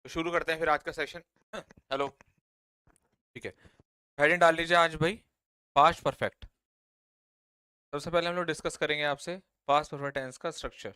तो शुरू करते हैं फिर आज का सेशन। हेलो। ठीक है। हेडिंग डाल लीजिए आज भाई। Past perfect. सबसे पहले हम लोग डिस्कस करेंगे आपसे पास्ट परफेक्ट टेंस का स्ट्रक्चर।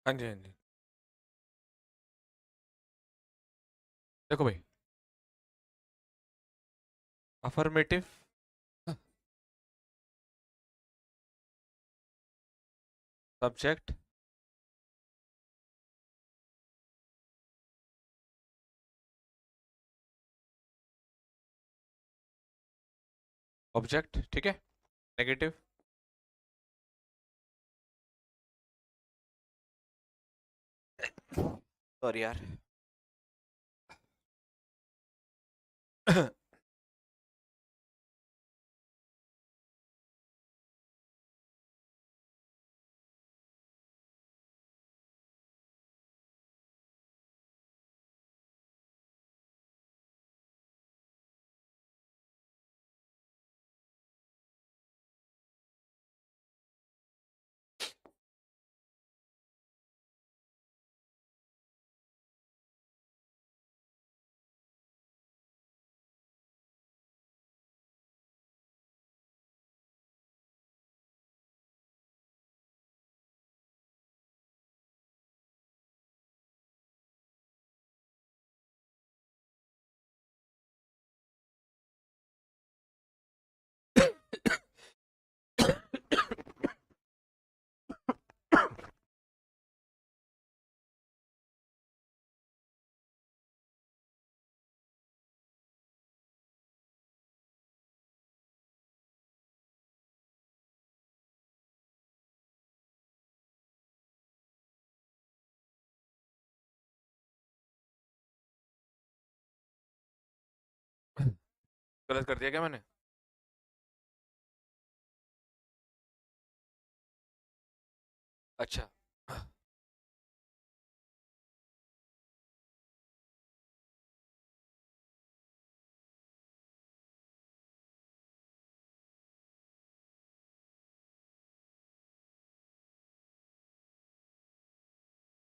हाँ जी, हाँ जी। देखो भाई, अफर्मेटिव, सब्जेक्ट, ऑब्जेक्ट, ठीक है। नेगेटिव, सॉरी यार। गलत कर दिया क्या मैंने? अच्छा।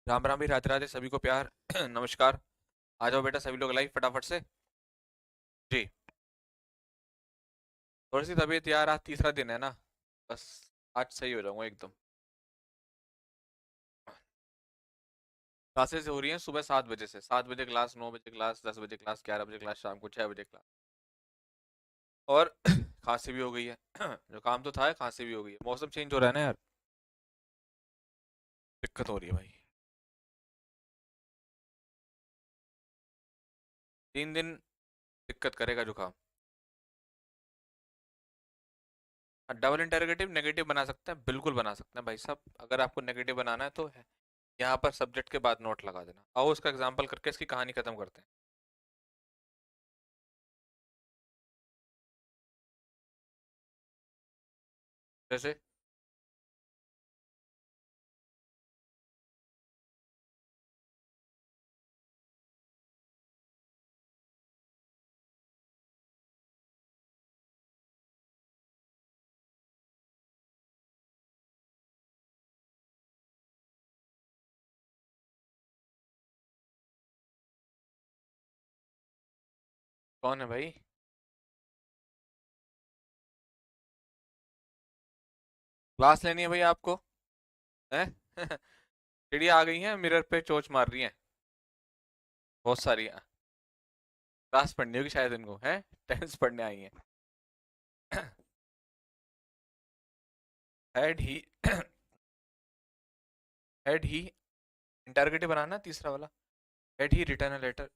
राम राम भी, राधे राधे, सभी को प्यार। नमस्कार। आ जाओ बेटा सभी लोग लाइव फटाफट से। जी। थोड़ी सी तबीयत यार, आज तीसरा दिन है ना, बस आज सही हो जाऊंगा एकदम। क्लासेस हो रही हैं सुबह 7 बजे से, 7 बजे क्लास, 9 बजे क्लास, 10 बजे क्लास, 11 बजे क्लास, शाम को 6 बजे क्लास। और खांसी भी हो गई है। जो काम तो था है, खांसी भी हो गई है, मौसम चेंज हो रहा है ना यार। दिक्कत हो रही है भाई। 3 दिन दिक्कत करेगा जुकाम। डबल इंटरोगेटिव नेगेटिव बना सकते हैं, बिल्कुल बना सकते हैं भाई साहब। अगर आपको नेगेटिव बनाना है तो है, यहाँ पर सब्जेक्ट के बाद नोट लगा देना। आओ उसका एग्जाम्पल करके इसकी कहानी खत्म करते हैं। जैसे, कौन है भाई? क्लास लेनी है भाई आपको? है? चिड़िया आ गई है मिरर पे चोंच मार रही है, बहुत सारी हैं। क्लास पढ़नी होगी शायद इनको, है? टेंस पढ़ने आई हैं। Had he, had he, interrogative बनाना तीसरा वाला। Had he return a letter.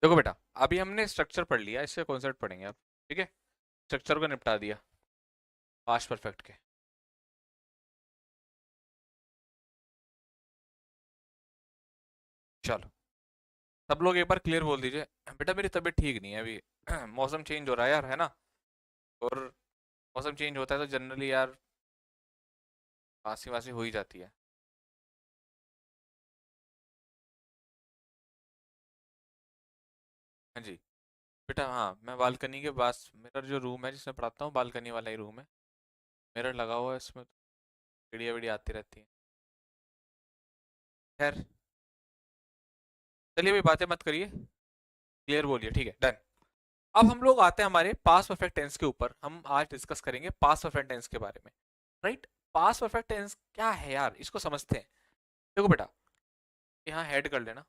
देखो बेटा, अभी हमने स्ट्रक्चर पढ़ लिया, इससे कॉन्सेप्ट पढ़ेंगे अब। ठीक है, स्ट्रक्चर को निपटा दिया पास्ट परफेक्ट के। चलो, सब लोग एक बार क्लियर बोल दीजिए। बेटा मेरी तबीयत ठीक नहीं है अभी। मौसम चेंज हो रहा है यार, है ना। और मौसम चेंज होता है तो जनरली यार खांसी वासी हो ही जाती है। हाँ जी बेटा, हाँ मैं बालकनी के पास, मेरा जो रूम है जिसमें पढ़ाता हूँ बालकनी वाला ही रूम है। मिरर लगा हुआ है इसमें, तो चिड़िया विड़िया आती रहती है। खैर, चलिए अभी बातें मत करिए, क्लियर बोलिए, ठीक है डन। अब हम लोग आते हैं हमारे पास्ट परफेक्ट टेंस के ऊपर। हम आज डिस्कस करेंगे पास्ट परफेक्ट टेंस के बारे में। राइट, पास्ट परफेक्ट टेंस क्या है यार, इसको समझते हैं। देखो बेटा, यहाँ हेड कर लेना,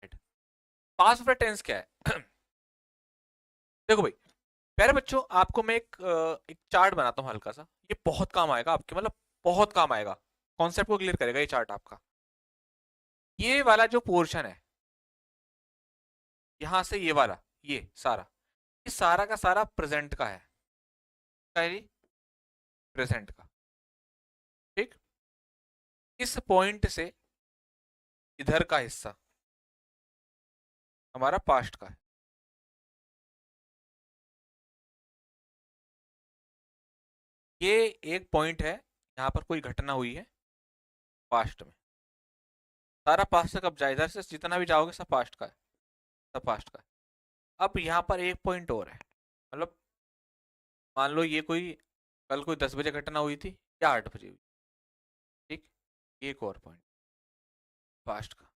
हेड। पास्ट परफेक्ट टेंस क्या है? देखो भाई, प्यारे बच्चों, आपको मैं एक चार्ट बनाता हूँ हल्का सा, ये बहुत काम आएगा आपके, मतलब बहुत काम आएगा, कॉन्सेप्ट को क्लियर करेगा ये चार्ट आपका। ये वाला जो पोर्शन है, यहां से ये वाला, ये सारा का सारा प्रेजेंट का है। क्या है जी? प्रेजेंट का। ठीक, इस पॉइंट से इधर का हिस्सा हमारा पास्ट का है। ये एक पॉइंट है, यहाँ पर कोई घटना हुई है पास्ट में, सारा पास्ट से कब जाए, इधर से जितना भी जाओगे सब पास्ट का है, सब पास्ट का है। अब यहाँ पर एक पॉइंट और है, मतलब मान लो ये कोई कल कोई 10 बजे घटना हुई थी या 8 बजे हुई। ठीक, एक और पॉइंट पास्ट का।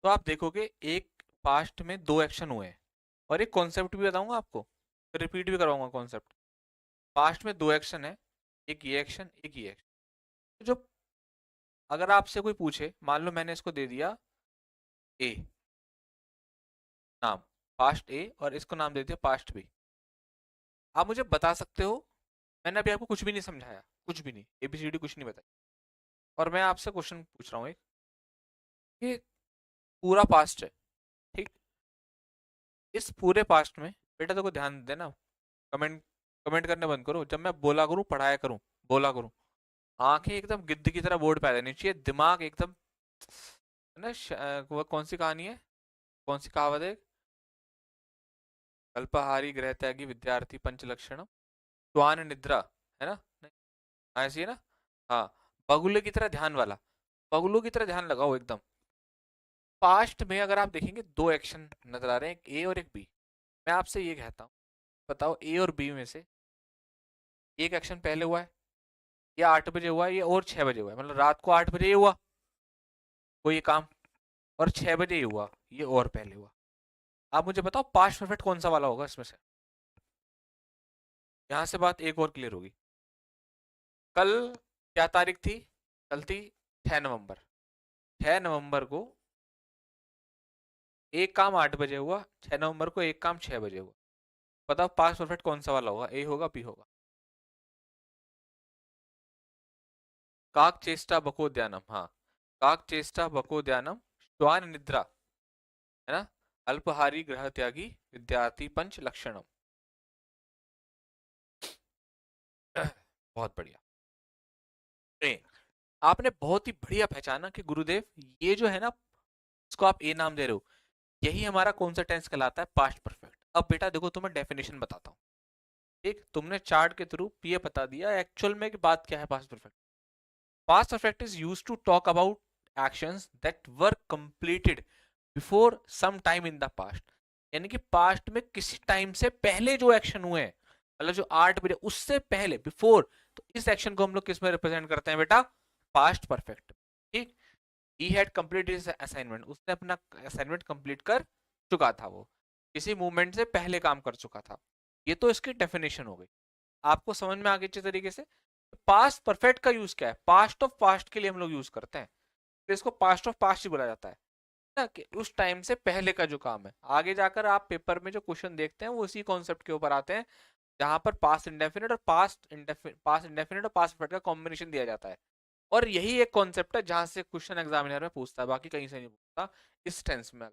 तो आप देखोगे एक पास्ट में दो एक्शन हुए हैं, और एक कॉन्सेप्ट भी बताऊंगा आपको, फिर रिपीट भी करवाऊंगा कॉन्सेप्ट। पास्ट में दो एक्शन है, एक ये एक्शन एक ये एक्शन। जो अगर आपसे कोई पूछे, मान लो मैंने इसको दे दिया ए नाम, पास्ट ए, और इसको नाम दे दिया पास्ट बी। आप मुझे बता सकते हो, मैंने अभी आपको कुछ भी नहीं समझाया, कुछ भी नहीं, एबीसीडी कुछ नहीं बताया, और मैं आपसे क्वेश्चन पूछ रहा हूँ एक, ये पूरा पास्ट है। ठीक, इस पूरे पास्ट में बेटा देखो ध्यान देना, कमेंट कमेंट करने बंद करो, जब मैं बोला करूँ पढ़ाया करूँ, बोला करूँ, आंखें एकदम गिद्ध की तरह बोर्ड पे आ जानी चाहिए, दिमाग एकदम, है ना। वो कौन सी कहानी है, कौन सी कहावत है, अल्पाहारी गृह त्यागी विद्यार्थी पंच लक्षण श्वान निद्रा, है ना, नहीं, हाँ, ऐसी है ना। हाँ, बगुले की तरह ध्यान वाला, बगुलों की तरह ध्यान लगाओ एकदम। पास्ट में अगर आप देखेंगे दो एक्शन नजर आ रहे हैं, एक ए और एक बी। मैं आपसे ये कहता हूँ, बताओ ए और बी में से एक एक्शन पहले हुआ है, ये 8 बजे हुआ है, ये और 6 बजे हुआ है, मतलब रात को 8 बजे ये हुआ कोई काम, और 6 बजे ही हुआ ये और पहले हुआ। आप मुझे बताओ पास्ट परफेक्ट कौन सा वाला होगा इसमें से। यहां से बात एक और क्लियर होगी। कल क्या तारीख थी, कल थी 6 नवंबर। 6 नवंबर को एक काम 8 बजे हुआ, 6 नवंबर को एक काम 6 बजे हुआ। बताओ पास्ट परफेक्ट कौन सा वाला होगा, ए होगा बी होगा। काक चेष्टा बकोद्यानम, हाँ, काक चेष्टा बकोद्यानम श्वान निद्रा, है ना, अल्पहारी ग्रह त्यागी विद्यार्थी पंच लक्षणम। बहुत बढ़िया। ए, आपने बहुत ही बढ़िया पहचाना कि गुरुदेव, ये जो है ना, इसको आप ए नाम दे रहे हो, यही हमारा कौन सा टेंस कहलाता है, पास्ट परफेक्ट। अब बेटा देखो, तुम्हें डेफिनेशन बताता हूँ। ठीक, तुमने चार्ट के थ्रू ये बता दिया एक्चुअल में कि बात क्या है past perfect. Past perfect is used to talk about actions that were completed before some time in the past. यानी कि पास्ट में किसी टाइम से पहले जो एक्शन हुए हैं, मतलब जो 8 बजे उससे पहले, बिफोर, तो इस एक्शन को हम लोग किस में रिप्रेजेंट करते हैं बेटा, पास्ट परफेक्ट। ठीक, he had completed his assignment, उसने अपना असाइनमेंट कंप्लीट कर चुका था, वो किसी मूवमेंट से पहले काम कर चुका था। ये तो इसकी डेफिनेशन हो गई, आपको समझ में आ गई अच्छे तरीके से। पास्ट परफेक्ट का यूज क्या है, पास्ट ऑफ पास्ट के लिए हम लोग यूज करते हैं, तो इसको पास्ट ऑफ पास्ट ही बोला जाता है ना, कि उस टाइम से पहले का जो काम है। आगे जाकर आप पेपर में जो क्वेश्चन देखते हैं वो इसी कॉन्सेप्ट के ऊपर आते हैं, जहां पर पास्ट इंडेफिनिट और पास्ट इंडेफिनिट और पास्ट परफेक्ट का कॉम्बिनेशन दिया जाता है। और यही एक कॉन्सेप्ट है जहां से क्वेश्चन एग्जामिनर में पूछता है, बाकी कहीं से नहीं पूछता इस टेंस में।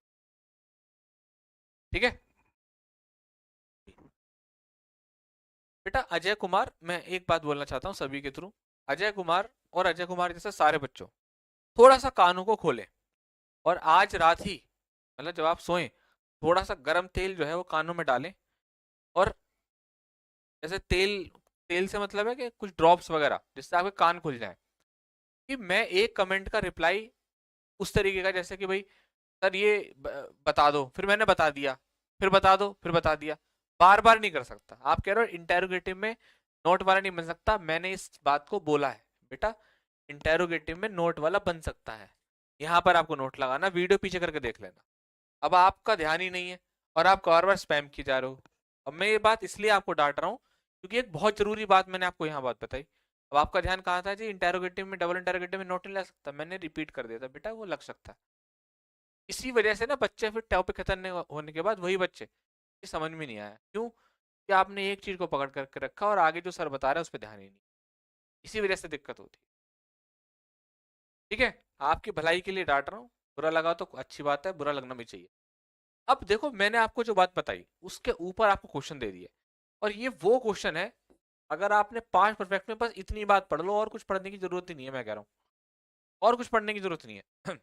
ठीक है बेटा। अजय कुमार, मैं एक बात बोलना चाहता हूँ सभी के थ्रू, अजय कुमार और अजय कुमार जैसे सारे बच्चों, थोड़ा सा कानों को खोलें और आज रात ही, मतलब जब आप सोएं, थोड़ा सा गर्म तेल जो है वो कानों में डालें, और जैसे तेल, तेल से मतलब है कि कुछ ड्रॉप्स वगैरह जिससे आपके कान खुल जाए, कि मैं एक कमेंट का रिप्लाई उस तरीके का जैसे कि भाई सर ये बता दो, फिर मैंने बता दिया, फिर बता दो, फिर बता दिया, बार बार नहीं कर सकता। आप कह रहे हो इंटेरोगेटिव में नोट वाला नहीं बन सकता, मैंने इस बात को बोला है बेटा, इंटेरोगेटिव में नोट वाला बन सकता है। यहाँ पर आपको नोट लगाना, वीडियो पीछे करके देख लेना। अब आपका ध्यान ही नहीं है और आप बार बार स्पैम किए जा रहे हो। अब मैं ये बात इसलिए आपको डांट रहा हूँ क्योंकि एक बहुत जरूरी बात मैंने आपको यहाँ बात बताई। अब आपका ध्यान कहाँ था जी, इंटेरोगेटिव में, डबल इंटेरोगेटिव में नोट नहीं लग सकता, मैंने रिपीट कर दिया था बेटा, वो लग सकता है। इसी वजह से ना बच्चे फिर टॉपिक खत्म होने के बाद वही बच्चे, ये समझ में नहीं आया क्यों, कि आपने एक चीज को पकड़ करके रखा और आगे जो सर बता रहे हैं उस पर ध्यान ही नहीं। इसी वजह से दिक्कत होती है। ठीक है, आपकी भलाई के लिए डांट रहा हूँ, बुरा लगा तो अच्छी बात है, बुरा लगना भी चाहिए। अब देखो मैंने आपको जो बात बताई उसके ऊपर आपको क्वेश्चन दे दिए, और ये वो क्वेश्चन है, अगर आपने पांच परफेक्ट में बस इतनी बात पढ़ लो, और कुछ पढ़ने की जरूरत ही नहीं है, मैं कह रहा हूँ और कुछ पढ़ने की जरूरत नहीं है।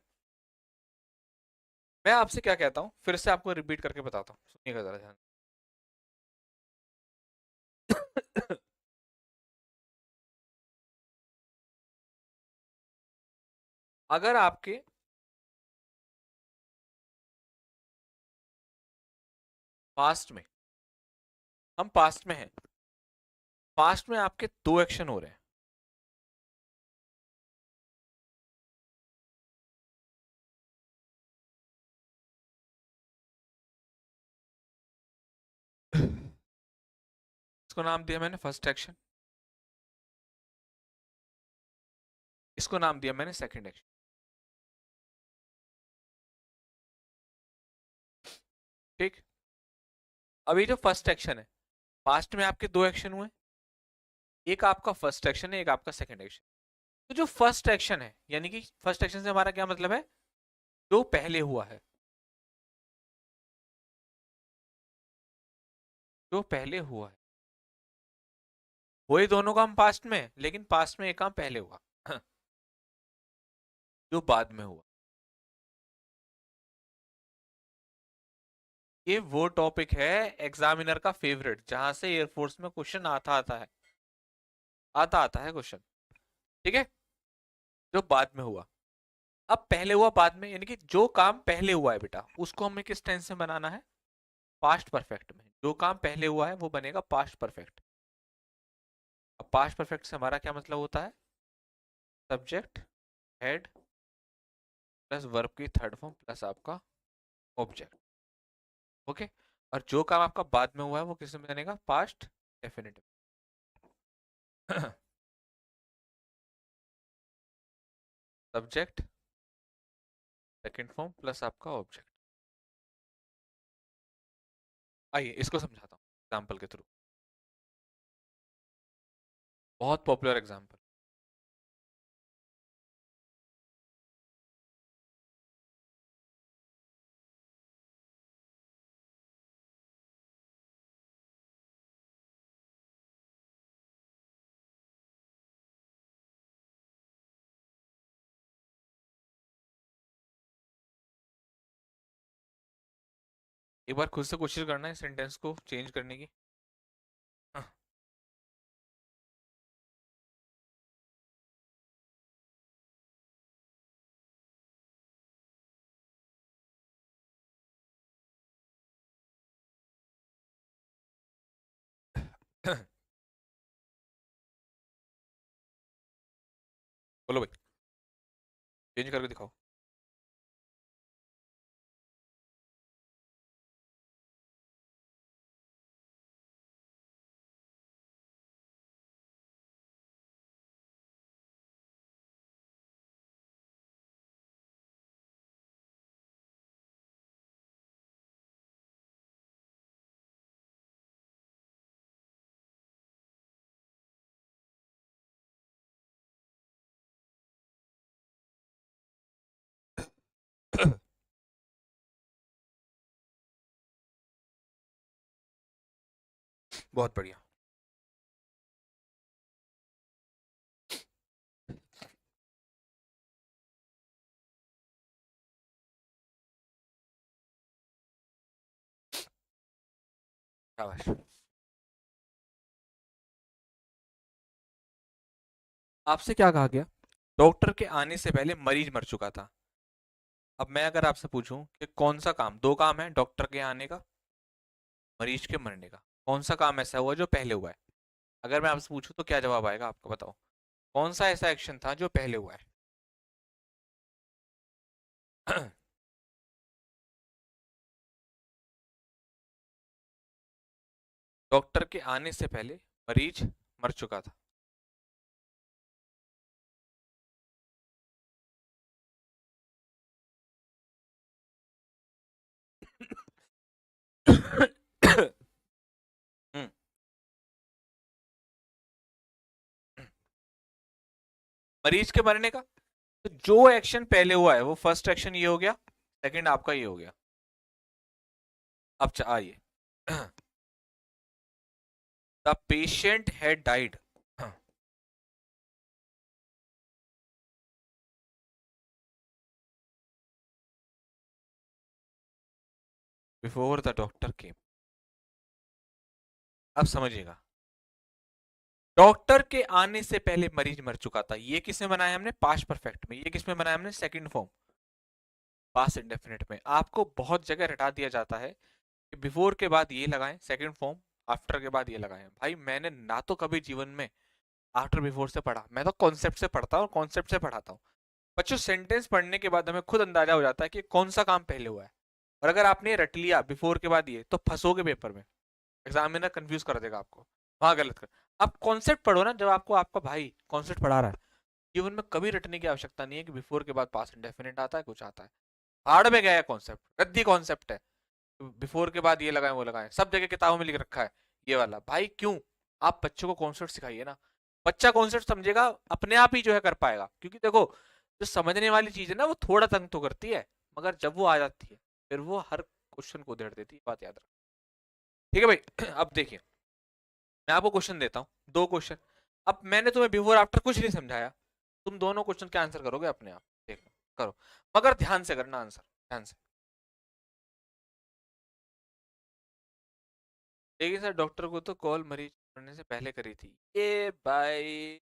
मैं आपसे क्या कहता हूँ, फिर से आपको रिपीट करके बताता हूँ, सुनिएगा जरा ध्यान। अगर आपके पास्ट में, हम पास्ट में हैं, पास्ट में आपके दो एक्शन हो रहे हैं, इसको नाम दिया मैंने फर्स्ट एक्शन, इसको नाम दिया मैंने सेकंड एक्शन। ठीक, अभी जो फर्स्ट एक्शन है, पास्ट में आपके दो एक्शन हुए, एक आपका फर्स्ट एक्शन है, एक आपका सेकंड एक्शन। तो जो फर्स्ट एक्शन है, यानी कि फर्स्ट एक्शन से हमारा क्या मतलब है, जो पहले हुआ है, जो पहले हुआ है, वही दोनों काम पास्ट में, लेकिन पास्ट में एक काम पहले हुआ, जो बाद में हुआ। ये वो टॉपिक है एग्जामिनर का फेवरेट, जहां से एयरफोर्स में क्वेश्चन आता आता है, आता आता है क्वेश्चन। ठीक है, जो बाद में हुआ। अब पहले हुआ बाद में, यानी कि जो काम पहले हुआ है बेटा, उसको हमें किस टेंस में बनाना है, पास्ट परफेक्ट में। जो काम पहले हुआ है वो बनेगा पास्ट परफेक्ट। अब पास्ट परफेक्ट से हमारा क्या मतलब होता है, सब्जेक्ट, हेड, प्लस वर्ब की थर्ड फॉर्म, प्लस आपका ऑब्जेक्ट। ओके, और जो काम आपका बाद में हुआ है वो किस में बनेगा, past definitive. Subject, second form, plus आपका ऑब्जेक्ट। आइए इसको समझाता हूँ एग्जाम्पल के थ्रू, बहुत पॉपुलर एग्जाम्पल। एक बार खुद से कोशिश करना है सेंटेंस को चेंज करने की। हाँ, बोलो भाई, चेंज करके दिखाओ। बहुत बढ़िया। शाबाश। आपसे क्या कहा गया? डॉक्टर के आने से पहले मरीज मर चुका था। अब मैं अगर आपसे पूछूं कि कौन सा काम, दो काम है, डॉक्टर के आने का, मरीज के मरने का, कौन सा काम ऐसा हुआ जो पहले हुआ है? अगर मैं आपसे पूछूं तो क्या जवाब आएगा आपको, बताओ। कौन सा ऐसा एक्शन था जो पहले हुआ है? डॉक्टर के आने से पहले मरीज मर चुका था। हम्म, मरीज के मरने का। तो जो एक्शन पहले हुआ है वो फर्स्ट एक्शन ये हो गया, सेकंड आपका ये हो गया। अब आइए। The patient had died before the doctor केम। अब समझिएगा, डॉक्टर के आने से पहले मरीज मर चुका था, ये किसमें बनाया हमने? पास्ट परफेक्ट में। ये किसमें बनाया हमने? सेकंड फॉर्म, पास्ट इंडेफिनिट में। आपको बहुत जगह रटा दिया जाता है कि बिफोर के बाद ये लगाएं सेकंड फॉर्म, आफ्टर के बाद ये लगाएं। भाई मैंने ना तो कभी जीवन में आफ्टर बिफोर से पढ़ा, मैं तो कॉन्सेप्ट से पढ़ता हूँ, कॉन्सेप्ट से पढ़ाता हूँ। बच्चों सेंटेंस पढ़ने के बाद हमें खुद अंदाजा हो जाता है कि कौन सा काम पहले हुआ है। और अगर आपने रट लिया बिफोर के बाद ये, तो फंसोगे पेपर में, एग्जामिनर कंफ्यूज कर देगा आपको, वहां गलत कर। आप कॉन्सेप्ट पढ़ो ना, जब आपको आपका भाई कॉन्सेप्ट पढ़ा रहा है, जीवन में कभी रटने की आवश्यकता नहीं है कि बिफोर के बाद पास्ट इंडेफिनिट आता है, कुछ आता है। हार्ड में गया है कॉन्सेप्ट, रद्दी कॉन्सेप्ट है। बिफोर के बाद ये लगाएं वो लगाएं, सब जगह किताबों में लिख रखा है ये वाला। भाई क्यों? आप बच्चों को कॉन्सेप्ट सिखाइए ना, बच्चा कॉन्सेप्ट समझेगा, अपने आप ही जो है कर पाएगा। क्योंकि देखो, जो समझने वाली चीज है ना, वो थोड़ा तंग तो करती है, मगर जब वो आ जाती है फिर वो हर क्वेश्चन को उधेड़ देती है, बात याद रख। ठीक है भाई। अब देखिए, मैं आपको क्वेश्चन देता हूँ, दो क्वेश्चन। अब मैंने तुम्हें बिफोर आफ्टर कुछ नहीं समझाया, तुम दोनों क्वेश्चन के आंसर करोगे अपने आप। देखो, करो, मगर ध्यान से करना आंसर, ध्यान से। लेकिन सर डॉक्टर को तो कॉल मरीज करने से पहले करी थी, ये भाई।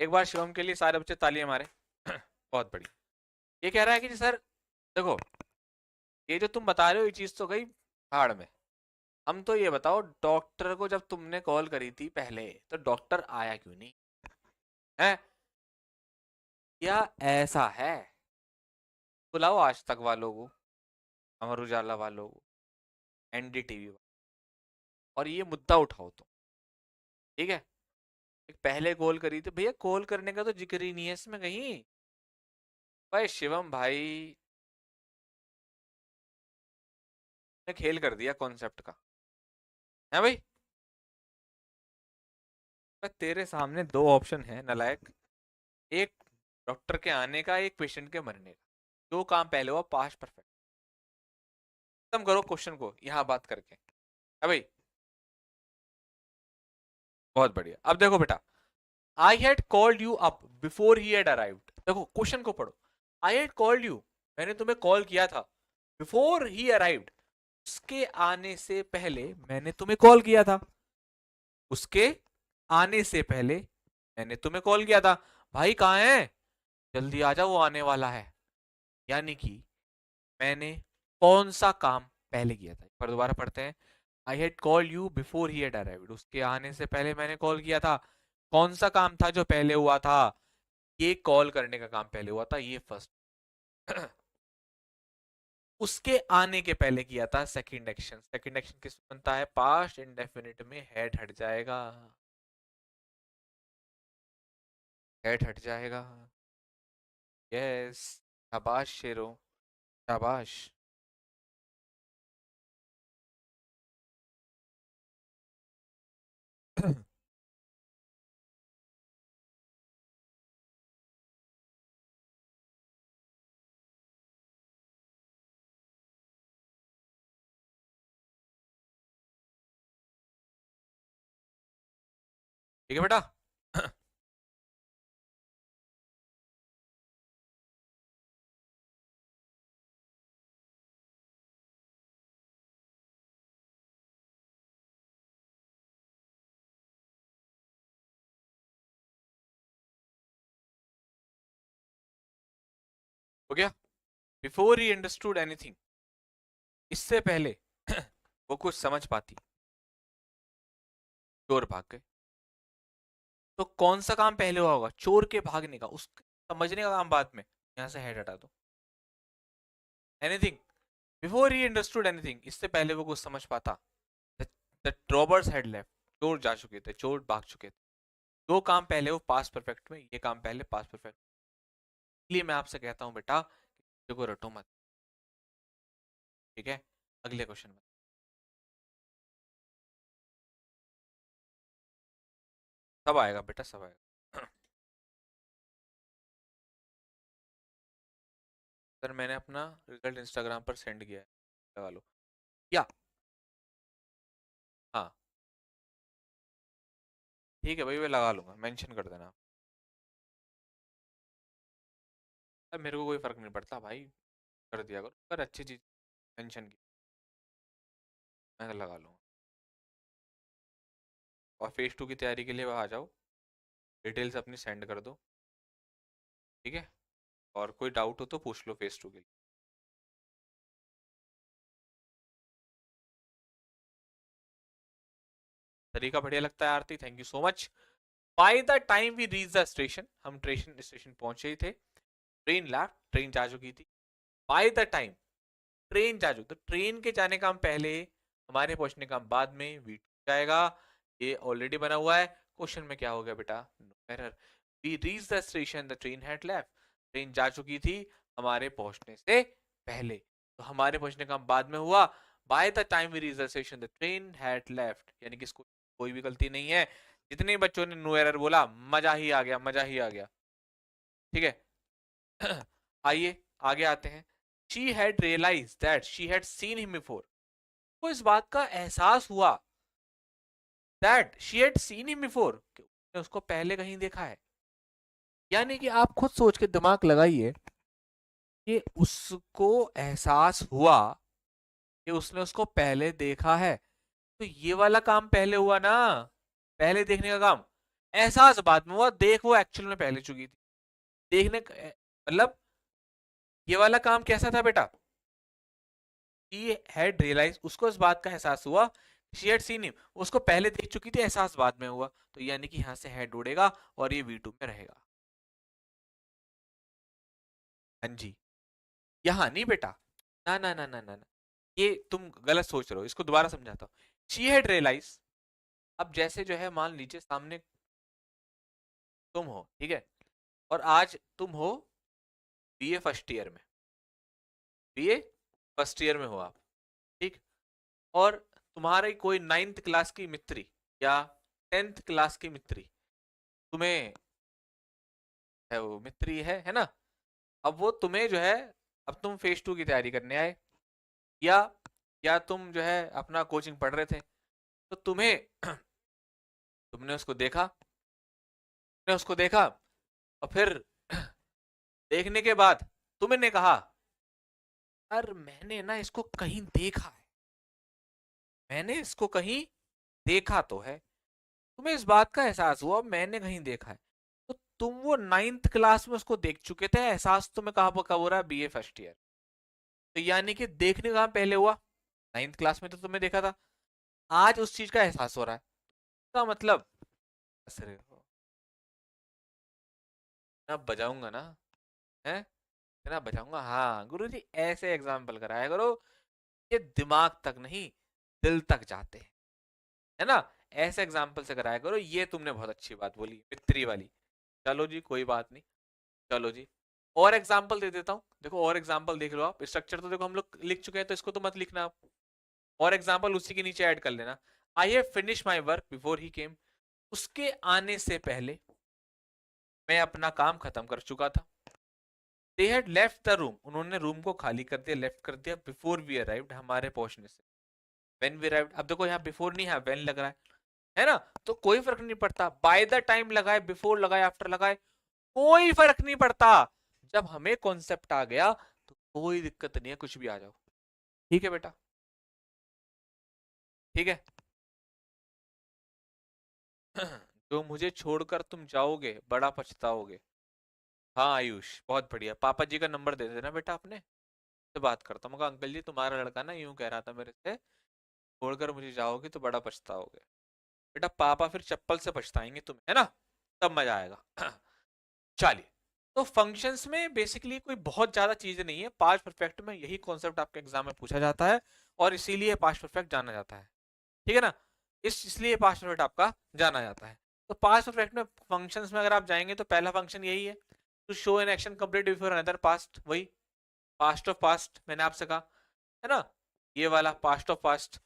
एक बार शिवम के लिए सारे बच्चे तालियां मारे। बहुत बढ़िया। ये कह रहा है कि जी सर, देखो, ये जो तुम बता रहे हो ये चीज तो गई भाड़ में। हम तो ये बताओ, डॉक्टर को जब तुमने कॉल करी थी पहले, तो डॉक्टर आया क्यों नहीं है? या ऐसा है, बुलाओ आज तक वालों को, अमर उजाला वालों को, एनडीटीवी वालों, और ये मुद्दा उठाओ तो। ठीक है, एक पहले कॉल करी थी भैया, कॉल करने का तो जिक्र ही नहीं है इसमें कहीं। भाई शिवम भाई ने खेल कर दिया कॉन्सेप्ट का, है भाई। भाई तेरे सामने दो ऑप्शन है नलायक, एक डॉक्टर के आने का, एक पेशेंट के मरने का। दो काम पहले हुआ, पास्ट परफेक्ट। खत्म करो क्वेश्चन को यहाँ बात करके, है भाई। बहुत बढ़िया। अब देखो बेटा, I had called you up before he had arrived. देखो क्वेश्चन को पढ़ो। आई हैड कॉल्ड यू, मैंने तुम्हें कॉल किया था, बिफोर ही अराइव्ड, उसके आने से पहले मैंने तुम्हें कॉल किया था। उसके आने से पहले मैंने तुम्हें कॉल किया था। भाई कहाँ है? जल्दी आ जाओ, वो आने वाला है। यानी कि मैंने कौन सा काम पहले किया था? पर दोबारा पढ़ते हैं। I had called you before he had arrived, उसके आने से पहले मैंने कॉल किया था। कौन सा काम था जो पहले हुआ था? ये कॉल करने का काम पहले हुआ था, ये फर्स्ट। उसके आने के पहले किया था सेकंड एक्शन। सेकंड एक्शन किस बनता है? पास्ट इंडेफिनिट में हेड हट जाएगा, हेड हट जाएगा। यस, शाबाश शेरो, शाबाश। ठीक है बेटा। हो गया। बिफोर ही अंडरस्टूड एनीथिंग, इससे पहले वो कुछ समझ पाती, चोर भाग गए। तो कौन सा काम पहले हुआ होगा? चोर के भागने का, उस समझने का काम बाद में। यहां से हेड हटा दो। Anything before he understood anything, इससे पहले वो कुछ समझ पाता। द रॉबर्स हैड लेफ्ट, चोर जा चुके थे, चोर भाग चुके थे। दो काम पहले वो पास्ट परफेक्ट में, ये काम पहले पास्ट परफेक्ट। इसलिए मैं आपसे कहता हूं बेटा, को रटो मत। ठीक है, अगले क्वेश्चन में। सब आएगा बेटा, सब आएगा। सर मैंने अपना रिजल्ट इंस्टाग्राम पर सेंड किया है, लगा लो। या हाँ ठीक है भाई, मैं लगा लूंगा, मेंशन कर देना। अब मेरे को कोई फर्क नहीं पड़ता भाई, कर दिया करो, अगर अच्छी चीज मेंशन की मैं लगा लूंगा। और फेज 2 की तैयारी के लिए वहाँ आ जाओ, डिटेल्स अपनी सेंड कर दो। ठीक है, और कोई डाउट हो तो पूछ लो फेज 2 के लिए। तरीका बढ़िया लगता है Aarti, thank you so much. By the time we reach the station, हम स्टेशन स्टेशन पहुंचे ही थे। ट्रेन लेफ्ट, ट्रेन जा चुकी थी। बाय द टाइम ट्रेन जा चुकी, तो ट्रेन के जाने का हम पहले, हमारे पहुंचने का बाद में वी जाएगा। ये ऑलरेडी बना हुआ है। क्वेश्चन में क्या हो गया बेटा? No error. We reach the station, the train had left, train जा चुकी थी हमारे पहुंचने से पहले, तो हमारे पहुंचने का बाद में हुआ। By the time we reach the station the train had left, यानी कि इसको कोई भी गलती नहीं है। जितने बच्चों ने नो एरर बोला, मजा ही आ गया, मजा ही आ गया। ठीक है। आइए आगे आते हैं। She had realise that she had seen him before, को इस बात का एहसास हुआ that she had seen him before, उसने उसको पहले कहीं देखा है। यानी कि आप खुद सोच के दिमाग लगाइए कि उसको एहसास हुआ कि उसने उसको पहले देखा है, तो ये वाला काम पहले हुआ ना, पहले देखने का काम। एहसास बाद में हुआ, देख वो एक्चुअल में पहले चुकी थी। देखने मतलब ये वाला काम कैसा था बेटा? शी हैड रियलाइज, उसको इस बात का एहसास हुआ, शी हैड सीन हिम, उसको पहले देख चुकी थी, एहसास बाद में हुआ। तो यानी कि यहां से हेड उड़ेगा और ये V2 में रहेगा। हाँ जी, यहाँ नहीं बेटा, ना ना ना ना ना ना, ये तुम गलत सोच रहे हो, इसको दोबारा समझाता हूँ। शी हैड रियलाइज, अब जैसे जो है मान लीजिए सामने तुम हो, ठीक है, और आज तुम हो बीए फर्स्ट ईयर में, बीए फर्स्ट ईयर में हो आप, ठीक, और तुम्हारी कोई 9th क्लास की मित्री या 10th क्लास की मित्री तुम्हें, है वो मित्री है ना, अब वो तुम्हें जो है, अब तुम फेज 2 की तैयारी करने आए, या तुम जो है अपना कोचिंग पढ़ रहे थे, तो तुम्हें तुमने उसको देखा, तुमने उसको देखा, और फिर देखने के बाद तुमने कहा, यार मैंने ना इसको कहीं देखा है, मैंने इसको कहीं देखा तो है। तुम्हें इस बात का एहसास हुआ मैंने कहीं देखा है, तो तुम वो 9th क्लास में उसको देख चुके थे, एहसास तुम्हें कहाँ कब हो रहा है? BA first year. तो यानी कि देखने का पहले हुआ, 9th क्लास में तो तुमने देखा था, आज उस चीज का एहसास हो रहा है, इसका मतलब ना बजाऊंगा ना, है ना बजाऊंगा। हाँ गुरुजी, ऐसे एग्जाम्पल कराया करो, ये दिमाग तक नहीं दिल तक जाते हैं, है ना, ऐसे एग्जाम्पल से कराया करो। ये तुमने बहुत अच्छी बात बोली, मित्री वाली। चलो जी कोई बात नहीं, चलो जी और एग्जाम्पल दे देता हूँ। देखो और एग्जाम्पल देख लो आप, स्ट्रक्चर तो देखो हम लोग लिख चुके हैं, तो इसको तो मत लिखना आप, और एग्जाम्पल उसी के नीचे ऐड कर लेना। I have finish my work before he came, उसके आने से पहले मैं अपना काम खत्म कर चुका था। They had left the room, उन्होंने रूम को खाली कर दिया, लेफ्ट कर दिया, बिफोर वी अराइव्ड, हमारे पहुंचने से। व्हेन वी अराइव्ड, अब देखो यहाँ बिफोर नहीं है, व्हेन लग रहा है, है ना। तो कोई फर्क नहीं पड़ता बाय द टाइम लगाए, बिफोर लगाए, आफ्टर लगाए, कोई फर्क नहीं पड़ता। जब हमें कॉन्सेप्ट आ गया तो कोई दिक्कत नहीं है, कुछ भी आ जाओ। ठीक है बेटा, ठीक है। जो मुझे छोड़कर तुम जाओगे बड़ा पछताओगे। हाँ आयुष, बहुत बढ़िया। पापा जी का नंबर दे देना बेटा अपने, से बात करता हूँ। अंकल जी तुम्हारा लड़का ना यूं कह रहा था मेरे से, छोड़कर मुझे जाओगे तो बड़ा पछताओगे। बेटा पापा फिर चप्पल से पछताएंगे तुम्हें, है ना, तब मजा आएगा। चलिए, तो फंक्शंस में बेसिकली कोई बहुत ज्यादा चीजें नहीं है। पास्ट परफेक्ट में यही कॉन्सेप्ट आपके एग्जाम में पूछा जाता है और इसीलिए पास्ट परफेक्ट जाना जाता है। ठीक है ना, इसलिए पास्ट परफेक्ट आपका जाना जाता है। तो पास्ट परफेक्ट में फंक्शंस में अगर आप जाएंगे तो पहला फंक्शन यही है, to show an action complete before another past, वही पास्ट ऑफ पास्ट मैंने आपसे कहा, है ना, ये वाला पास्ट ऑफ पास्ट।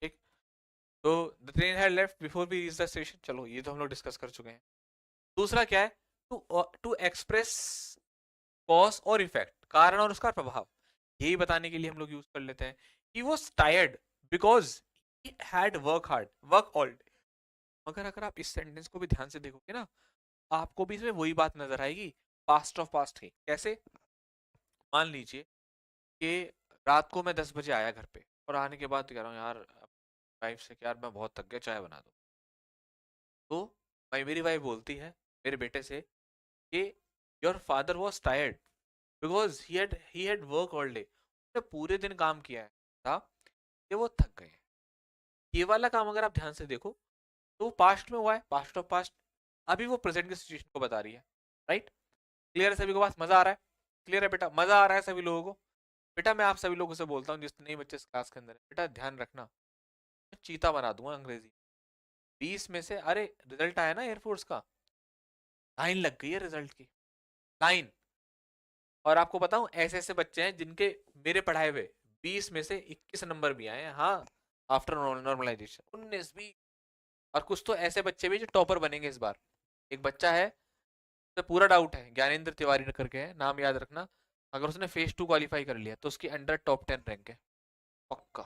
ठीक, तो the train had left before we reach the station, चलो ये तो हम लोग डिस्कस कर चुके हैं। दूसरा क्या है, टू टू एक्सप्रेस कॉज और इफेक्ट, कारण और उसका प्रभाव, यही बताने के लिए हम लोग यूज कर लेते हैं। He was tired because he had work all day. मगर अगर आप इस सेंटेंस को भी ध्यान से देखोगे ना, आपको भी इसमें वही बात नजर आएगी, पास्ट ऑफ पास्ट है। कैसे, मान लीजिए कि रात को मैं 10 बजे आया घर पे और आने के बाद कह रहा हूँ यार वाइफ से कि यार मैं बहुत थक गया, चाय बना दो। तो भाई मेरी वाइफ बोलती है मेरे बेटे से कि your father was tired because he had work all day, उसने पूरे दिन काम किया है था, कि वो थक गए हैं। ये वाला काम अगर आप ध्यान से देखो तो वो पास्ट में हुआ है, पास्ट ऑफ पास्ट। अभी वो प्रेजेंट की सिचुएशन को बता रही है। राइट, क्लियर है सभी को, बात मजा आ रहा है, क्लियर है बेटा, मजा आ रहा है सभी लोगों को। बेटा मैं आप सभी लोगों से बोलता हूँ जितने नए बच्चे इस क्लास के अंदर है, बेटा ध्यान रखना, मैं चीता बना दूंगा अंग्रेजी। 20 में से, अरे रिजल्ट आया ना एयरफोर्स का, 9 लग गई है रिजल्ट की, 9। और आपको बताऊं ऐसे ऐसे बच्चे हैं जिनके मेरे पढ़ाए हुए 20 में से 21 नंबर भी आए हैं, हाँ, आफ्टर नॉर्मलाइजेशन 19 20। और कुछ तो ऐसे बच्चे भी जो टॉपर बनेंगे इस बार। एक बच्चा है, तो पूरा डाउट है, ज्ञानेंद्र तिवारी करके है, नाम याद रखना। अगर उसने फेज 2 क्वालिफाई कर लिया तो उसकी अंडर टॉप 10 रैंक है पक्का।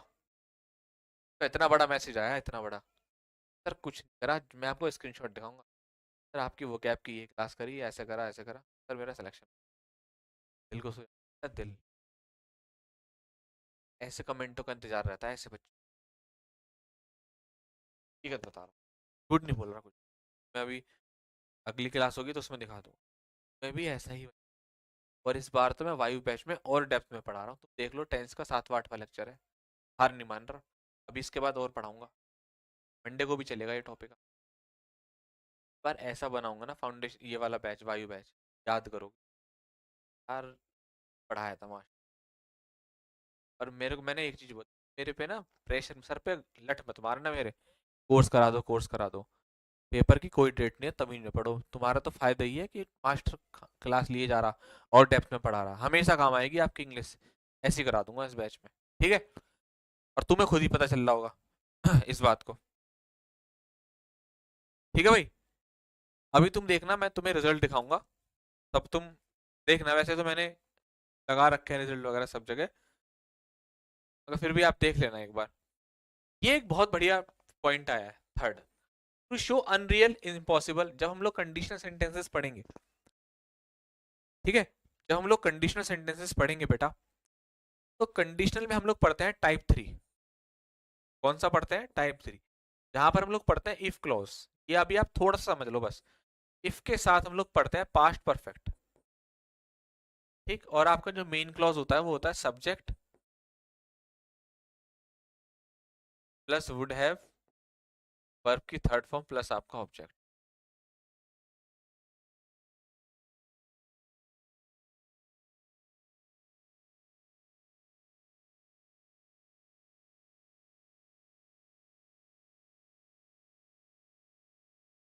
तो इतना बड़ा मैसेज आया, इतना बड़ा। सर कुछ नहीं करा, मैं आपको स्क्रीनशॉट दिखाऊंगा, सर आपकी वो कैब की ये क्लास करी, ऐसे करा ऐसे करा, सर मेरा सिलेक्शन। दिल को दिल, ऐसे कमेंटों का इंतजार रहता है ऐसे बच्चे। ठीक है बता रहा हूँ, गुड नहीं बोल रहा कुछ। मैं अभी अगली क्लास होगी तो उसमें दिखा दूँ, मैं भी ऐसा ही। और इस बार तो मैं वायु बैच में और डेप्थ में पढ़ा रहा हूँ, तो देख लो टेंस का 7वां 8वां लेक्चर है। हार नहीं मान रहा, अभी इसके बाद और पढ़ाऊंगा, मंडे को भी चलेगा ये टॉपिक। पर ऐसा बनाऊंगा ना फाउंडेशन, ये वाला बैच वायु बैच, याद करो यार, पढ़ाया था मास्टर। और मेरे को मैंने एक चीज बोली, मेरे पे ना प्रेशर, सर पे लठ मत मारना मेरे, कोर्स करा दो कोर्स करा दो। पेपर की कोई डेट नहीं है, तभी नहीं पढ़ो, तुम्हारा तो फायदा ही है कि मास्टर क्लास लिए जा रहा और डेप्थ में पढ़ा रहा, हमेशा काम आएगी आपकी इंग्लिश। ऐसी करा दूंगा इस बैच में, ठीक है। और तुम्हें खुद ही पता चल रहा होगा इस बात को, ठीक है भाई। अभी तुम देखना, मैं तुम्हें रिजल्ट दिखाऊंगा, तब तुम देखना। वैसे तो मैंने लगा रखे हैं रिजल्ट वगैरह सब जगह, मगर फिर भी आप देख लेना एक बार। ये एक बहुत बढ़िया पॉइंट आया है, third, to show unreal impossible. जब हम लोग कंडीशनल सेंटेंसेस पढ़ेंगे, ठीक है, जब हम लोग कंडीशनल सेंटेंसेस पढ़ेंगे बेटा, तो कंडीशनल में हम लोग पढ़ते हैं टाइप 3। कौन सा पढ़ते हैं, टाइप 3। जहां पर हम लोग पढ़ते हैं इफ क्लॉज, ये अभी आप थोड़ा सा समझ लो बस। इफ के साथ हम लोग पढ़ते हैं पास्ट परफेक्ट, ठीक। और आपका जो मेन क्लॉज होता है वो होता है subject plus would have, verb की थर्ड फॉर्म प्लस आपका ऑब्जेक्ट।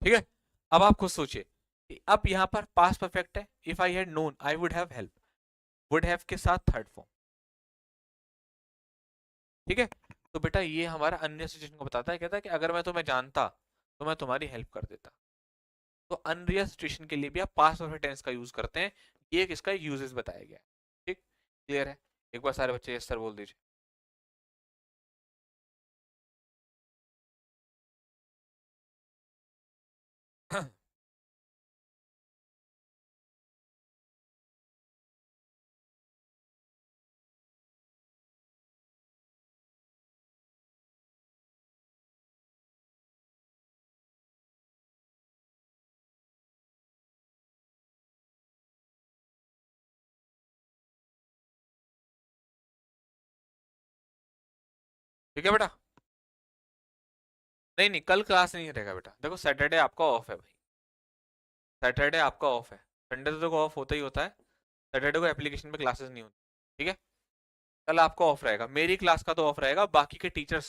ठीक है, अब आप खुद सोचिए कि अब यहाँ पर पास्ट परफेक्ट है, if I had known I would have help, would have के साथ थर्ड फॉर्म, ठीक है। तो बेटा ये हमारा अन्य सिचुएशन को बताता है, कहता है कि अगर मैं तुम्हें जानता तो मैं तुम्हारी हेल्प कर देता। तो अनरियल सिचुएशन के लिए भी आप पास्ट परफेक्ट टेंस का यूज करते हैं। ये एक इसका यूजेस बताया गया है। ठीक, क्लियर है? एक बार सारे बच्चे यस सर बोल दीजिए। ठीक है बेटा। नहीं नहीं, कल क्लास नहीं रहेगा बेटा। देखो सैटरडे आपका ऑफ है भाई, सैटरडे आपका ऑफ है। संडे तो देखो ऑफ होता ही होता है। सैटरडे को एप्लीकेशन पे क्लासेस नहीं होती। ठीक है। कल आपका ऑफ रहेगा, मेरी क्लास का तो ऑफ रहेगा, बाकी के टीचर्स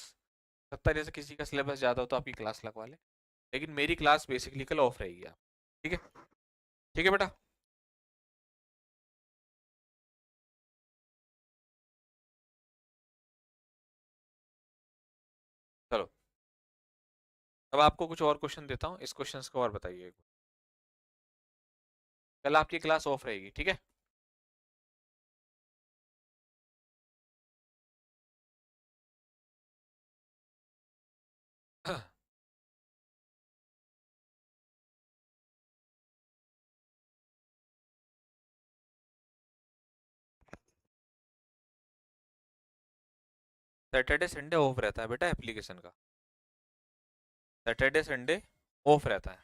सकता है जैसे किसी का सिलेबस ज्यादा हो तो आपकी क्लास लगवा ले, लेकिन मेरी क्लास बेसिकली कल ऑफ रहेगी आप। ठीक है। ठीक है बेटा। चलो, अब आपको कुछ और क्वेश्चन देता हूँ, इस क्वेश्चन को और बताइए। कल आपकी क्लास ऑफ रहेगी, ठीक है। सैटरडे संडे ऑफ रहता है बेटा एप्लीकेशन का। सैटरडे संडे ऑफ रहता है।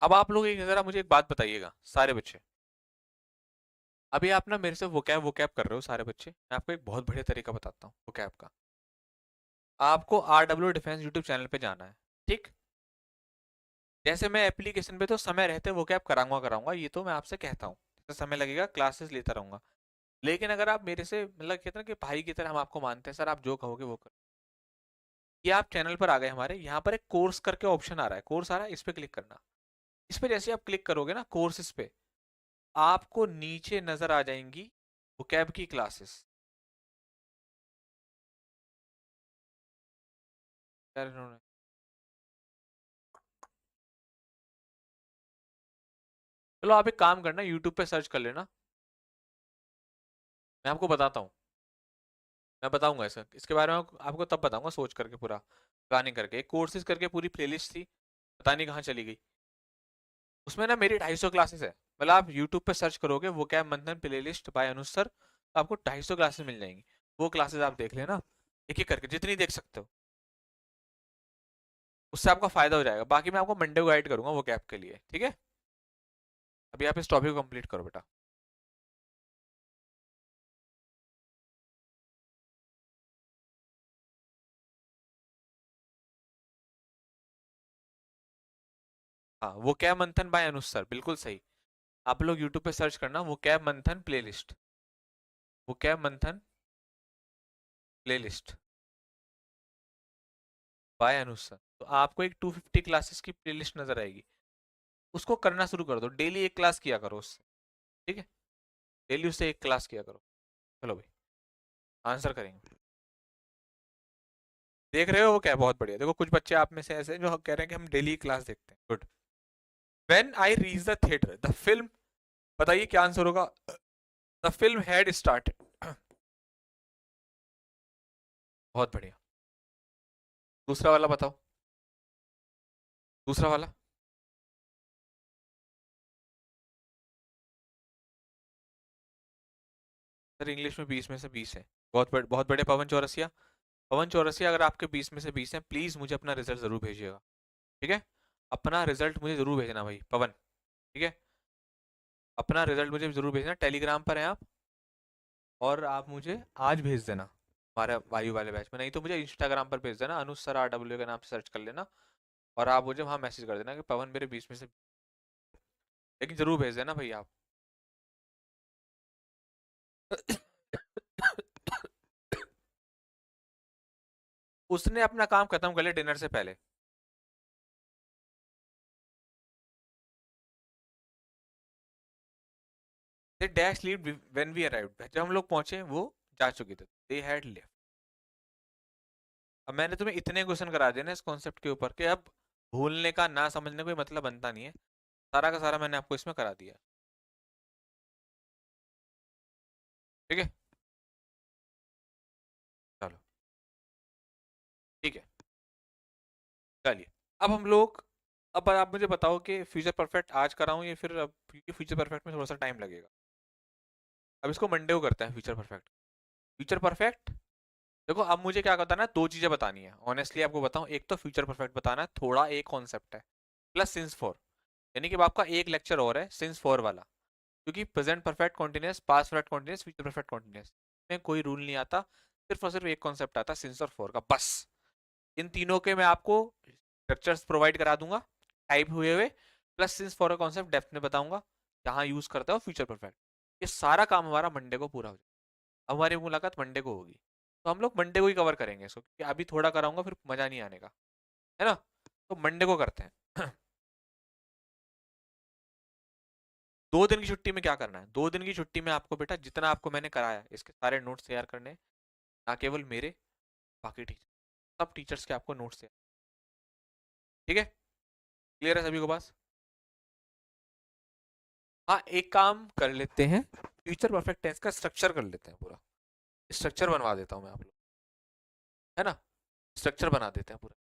अब आप लोग एक जरा मुझे एक बात बताइएगा सारे बच्चे। अभी आप ना मेरे से वोकैब वोकैब कर रहे हो सारे बच्चे, मैं आपको एक बहुत बढ़िया तरीका बताता हूँ वोकैब का। आपको RW डिफेंस यूट्यूब चैनल पे जाना है। ठीक, जैसे मैं एप्लीकेशन पे तो समय रहते वोकैब कराऊंगा कराऊंगा, ये तो मैं आपसे कहता हूँ, जैसे समय लगेगा क्लासेस लेता रहूंगा। लेकिन अगर आप मेरे से मतलब कहते हैं ना कि भाई की तरह हम आपको मानते हैं, सर आप जो कहोगे वो कर। ये आप चैनल पर आ गए हमारे, यहाँ पर एक कोर्स करके ऑप्शन आ रहा है, कोर्स आ रहा है, इस पे क्लिक करना। इस पे जैसे आप क्लिक करोगे ना कोर्सेज पे, आपको नीचे नजर आ जाएंगी वोकैब की क्लासेस। चलो आप एक काम करना, यूट्यूब पे सर्च कर लेना। मैं आपको बताता हूँ, मैं बताऊंगा इसका, इसके बारे में आपको तब बताऊंगा सोच करके पूरा प्लानिंग करके। एक कोर्सेज करके पूरी प्लेलिस्ट थी, पता नहीं कहाँ चली गई। उसमें ना मेरी 250 क्लासेस है। मतलब आप यूट्यूब पे सर्च करोगे वो क्या मंथन प्लेलिस्ट बाय अनुज सर, तो आपको 250 क्लासेस मिल जाएंगी। वो क्लासेस आप देख लेना, एक एक करके जितनी देख सकते हो, उससे आपका फायदा हो जाएगा। बाकी मैं आपको मंडे को गाइड करूंगा वो कैब के लिए, ठीक है। अभी आप इस टॉपिक को कंप्लीट करो बेटा। हाँ, वो कैब मंथन बाय अनुज सर, बिल्कुल सही। आप लोग यूट्यूब पे सर्च करना वो कैब मंथन प्लेलिस्ट, वो कैब मंथन प्लेलिस्ट बाय अनुज सर, तो आपको एक 250 क्लासेस की प्लेलिस्ट नजर आएगी। उसको करना शुरू कर दो, डेली एक क्लास किया करो उससे। ठीक है, डेली उससे एक क्लास किया करो। चलो भाई, आंसर करेंगे। देख रहे हो वो क्या, बहुत बढ़िया। देखो कुछ बच्चे आप में से ऐसे हैं जो कह रहे हैं कि हम डेली क्लास देखते हैं। Good. When I reach the theatre the film, बताइए क्या आंसर होगा। The film had started. बहुत बढ़िया। दूसरा वाला बताओ, दूसरा वाला। सर इंग्लिश में 20 में से 20 है। बहुत बड़े पवन चौरसिया। पवन चौरसिया, अगर आपके 20 में से 20 है, प्लीज मुझे अपना रिजल्ट जरूर भेजिएगा। ठीक है, अपना रिजल्ट मुझे जरूर भेजना भाई पवन। ठीक है, अपना रिजल्ट मुझे जरूर भेजना, टेलीग्राम पर है आप। और आप मुझे आज भेज देना हमारे वायु वाले बैच में, नहीं तो मुझे इंस्टाग्राम पर भेज देना, अनुज सर RW के नाम से सर्च कर लेना। और आप मुझे वहाँ मैसेज कर देना कि पवन मेरे 20 में से, लेकिन जरूर भेज देना भाई आप। उसने अपना काम खत्म कर लिया डिनर से पहले। They dash leave when we arrived, जब हम लोग पहुंचे वो जा चुके थे, दे हैड लेफ्ट। अब मैंने तुम्हें इतने क्वेश्चन करा दिए ना इस कॉन्सेप्ट के ऊपर कि अब भूलने का ना समझने कोई मतलब बनता नहीं है, सारा का सारा मैंने आपको इसमें करा दिया। ठीक है, चलो ठीक है, चलिए। अब हम लोग, अब आप मुझे बताओ कि फ्यूचर परफेक्ट आज कराऊं या फिर अब, क्योंकि फ्यूचर परफेक्ट में थोड़ा सा टाइम लगेगा। अब इसको मंडे को करते हैं फ्यूचर परफेक्ट। फ्यूचर परफेक्ट, देखो अब मुझे क्या बताना है, दो चीजें बतानी है ऑनेस्टली आपको बताऊं। एक तो फ्यूचर परफेक्ट बताना है, थोड़ा एक कॉन्सेप्ट है, प्लस सिंस फोर, यानी कि अब आपका एक लेक्चर और है सिंस फोर वाला। क्योंकि present perfect continuous, past perfect continuous, future perfect continuous में कोई रूल नहीं आता, सिर्फ और सिर्फ एक कॉन्सेप्ट आता है सिंस और फोर का, बस। इन तीनों के मैं आपको स्ट्रक्चर्स प्रोवाइड करा दूंगा टाइप हुए हुए, plus since for a concept depth में बताऊंगा, जहां यूज करता हो फ्यूचर परफेक्ट। ये सारा काम हमारा मंडे को पूरा हो जाएगा, हमारी मुलाकात मंडे को होगी, तो हम लोग मंडे को ही कवर करेंगे इसको, क्योंकि अभी थोड़ा कराऊंगा फिर मजा नहीं आने का, है ना। तो मंडे को करते हैं। 2 दिन की छुट्टी में क्या करना है, 2 दिन की छुट्टी में आपको बेटा जितना आपको मैंने कराया इसके सारे नोट्स तैयार करने हैं, ना केवल मेरे, बाकी टीचर, सब टीचर्स के आपको नोट्स तैयार। ठीक है, क्लियर है सभी को पास। हाँ एक काम कर लेते हैं, फ्यूचर परफेक्ट टेंस का स्ट्रक्चर कर लेते हैं पूरा, स्ट्रक्चर बनवा देता हूँ मैं आप लोग, है ना, स्ट्रक्चर बना देते हैं पूरा।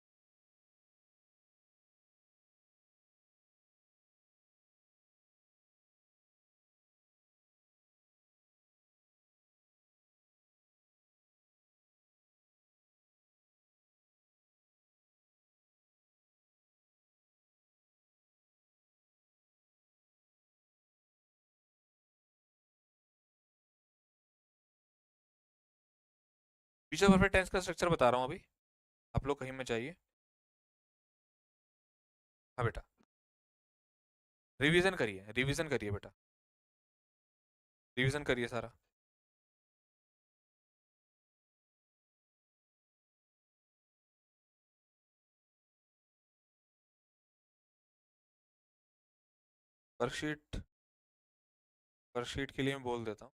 फ्यूचर परफेक्ट टेंस का स्ट्रक्चर बता रहा हूँ अभी, आप लोग कहीं में चाहिए। हाँ बेटा, रिवीजन करिए बेटा, रिवीजन करिए सारा। वर्कशीट, वर्कशीट के लिए मैं बोल देता हूँ,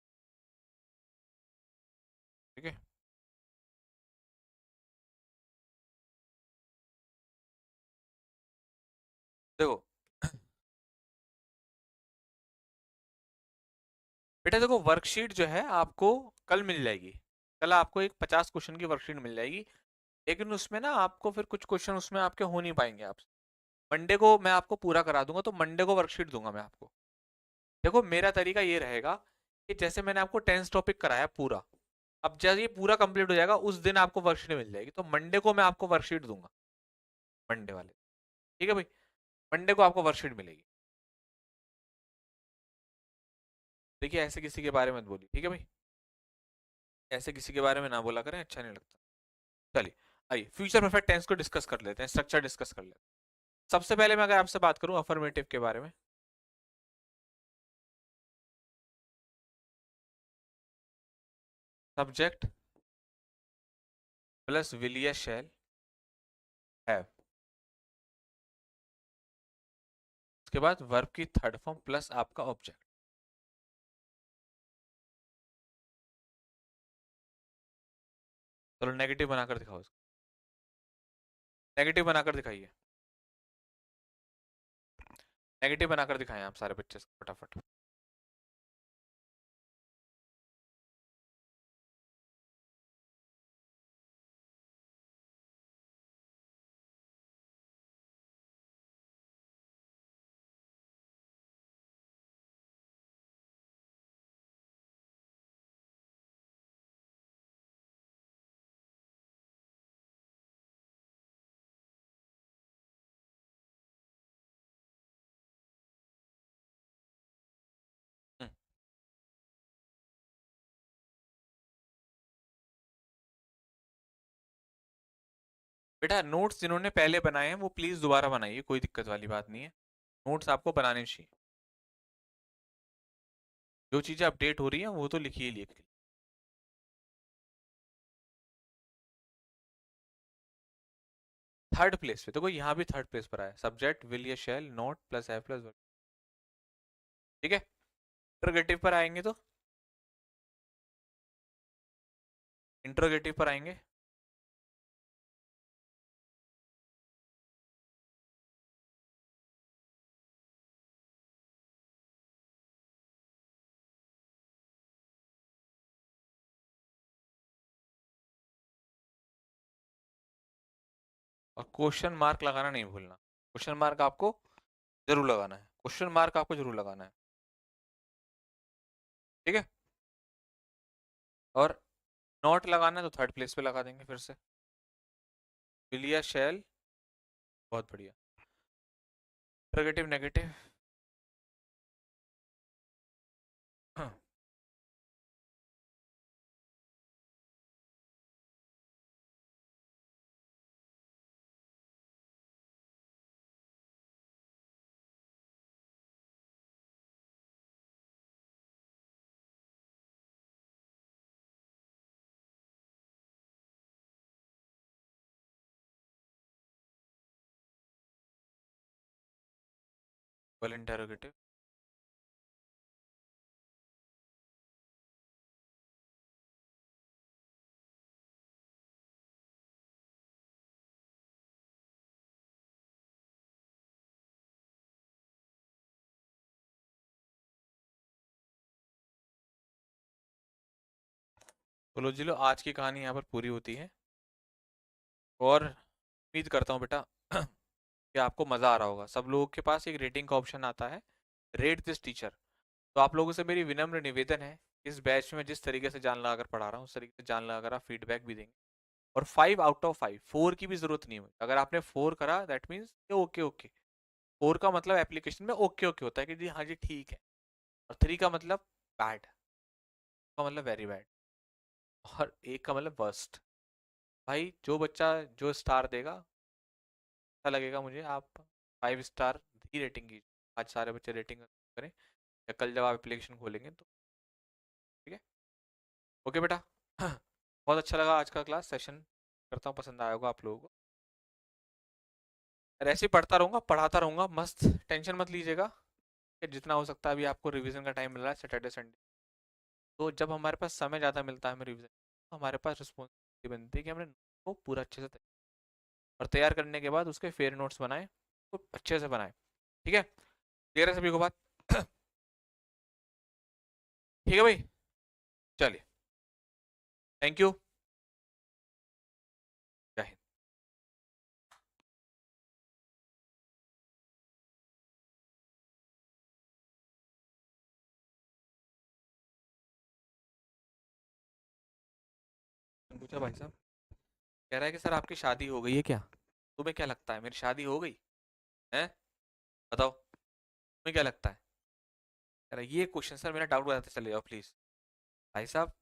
ठीक है। देखो बेटा, देखो वर्कशीट जो है आपको कल मिल जाएगी, कल आपको एक 50 क्वेश्चन की वर्कशीट मिल जाएगी, लेकिन उसमें ना आपको फिर कुछ क्वेश्चन उसमें आपके हो नहीं पाएंगे आप, मंडे को मैं आपको पूरा करा दूंगा, तो मंडे को वर्कशीट दूंगा मैं आपको। देखो मेरा तरीका ये रहेगा कि जैसे मैंने आपको टेंस टॉपिक कराया पूरा, अब जब ये पूरा कंप्लीट हो जाएगा उस दिन आपको वर्कशीट मिल जाएगी, तो मंडे को मैं आपको वर्कशीट दूंगा, मंडे वाले, ठीक है भाई, मंडे को आपको वर्कशीट मिलेगी। देखिए ऐसे किसी के बारे में मत बोलिए, ठीक है भाई, ऐसे किसी के बारे में ना बोला करें, अच्छा नहीं लगता। चलिए, आइए फ्यूचर परफेक्ट टेंस को डिस्कस कर लेते हैं, स्ट्रक्चर डिस्कस कर लेते हैं। सबसे पहले मैं अगर आपसे बात करूं अफर्मेटिव के बारे में, सब्जेक्ट प्लस विल या शैल हैव, उसके बाद वर्ब की थर्ड फॉर्म प्लस आपका ऑब्जेक्ट। चलो नेगेटिव बनाकर दिखाओ इसको, नेगेटिव बनाकर दिखाइए, नेगेटिव बनाकर दिखाएं आप सारे बच्चे फटाफट। हम्म, बेटा नोट्स जिन्होंने पहले बनाए हैं वो प्लीज दोबारा बनाइए, कोई दिक्कत वाली बात नहीं है, नोट्स आपको बनाने चाहिए, जो चीजें अपडेट हो रही हैं वो तो लिखिए, लिखिए। थर्ड प्लेस पे देखो, यहाँ भी थर्ड प्लेस पर आया, सब्जेक्ट विल या शैल नॉट प्लस है प्लस वर्ब, ठीक है। इंट्रोगेटिव पर आएंगे तो इंट्रोगेटिव पर आएंगे। और क्वेश्चन मार्क लगाना नहीं भूलना, क्वेश्चन मार्क आपको जरूर लगाना है, क्वेश्चन मार्क आपको जरूर लगाना है। ठीक है। और नॉट लगाना है तो थर्ड प्लेस पे लगा देंगे फिर से। विलिया शेल, बहुत बढ़िया। Interrogative negative. Double interrogative. बोलो जी लो, आज की कहानी यहाँ पर पूरी होती है। और उम्मीद करता हूँ बेटा कि आपको मज़ा आ रहा होगा। सब लोगों के पास एक रेटिंग का ऑप्शन आता है, रेट दिस टीचर। तो आप लोगों से मेरी विनम्र निवेदन है, इस बैच में जिस तरीके से जान लगाकर पढ़ा रहा हूँ उस तरीके से जान लगाकर आप फीडबैक भी देंगे। और 5 आउट ऑफ 5, 4 की भी जरूरत नहीं हुई। अगर आपने 4 करा दैट मीन्स ओके ओके। 4 का मतलब एप्लीकेशन में ओके ओके होता है कि जी हाँ जी ठीक है। और 3 का मतलब बैड, का मतलब वेरी बैड, और 1 का मतलब वर्स्ट। भाई जो बच्चा जो स्टार देगा, अच्छा लगेगा मुझे। आप 5 स्टार ही रेटिंग कीजिए। आज सारे बच्चे रेटिंग करें, या कल जब आप एप्लीकेशन खोलेंगे तो। ठीक है। ओके बेटा। बहुत अच्छा लगा आज का क्लास सेशन, करता हूँ पसंद आया होगा आप लोगों को। और ऐसे ही पढ़ता रहूँगा, पढ़ाता रहूँगा, मस्त। टेंशन मत लीजिएगा कि जितना हो सकता है अभी आपको रिवीजन का टाइम मिल रहा है सैटरडे संडे। तो जब हमारे पास समय ज़्यादा मिलता है हमें रिवीजन, तो हमारे पास रिस्पॉन्सिबिलिटी बनती है कि हमने को पूरा अच्छे से और तैयार करने के बाद उसके फेयर नोट्स बनाए, तो अच्छे से बनाए। ठीक है। क्लियर है सभी को बात? ठीक है भाई। चलिए, थैंक यू। जय हिंद। पूछा भाई साहब, कह रहा है कि सर आपकी शादी हो गई है क्या? तुम्हें क्या लगता है मेरी शादी हो गई है? बताओ, तुम्हें क्या लगता है? कह रहा है ये क्वेश्चन सर मेरा डाउट बताते चले जाओ प्लीज। भाई साहब,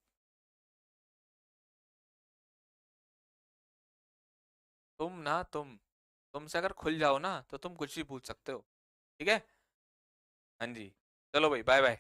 तुमसे अगर खुल जाओ ना तो तुम कुछ भी पूछ सकते हो। ठीक है। हाँ जी। चलो भाई, बाय बाय।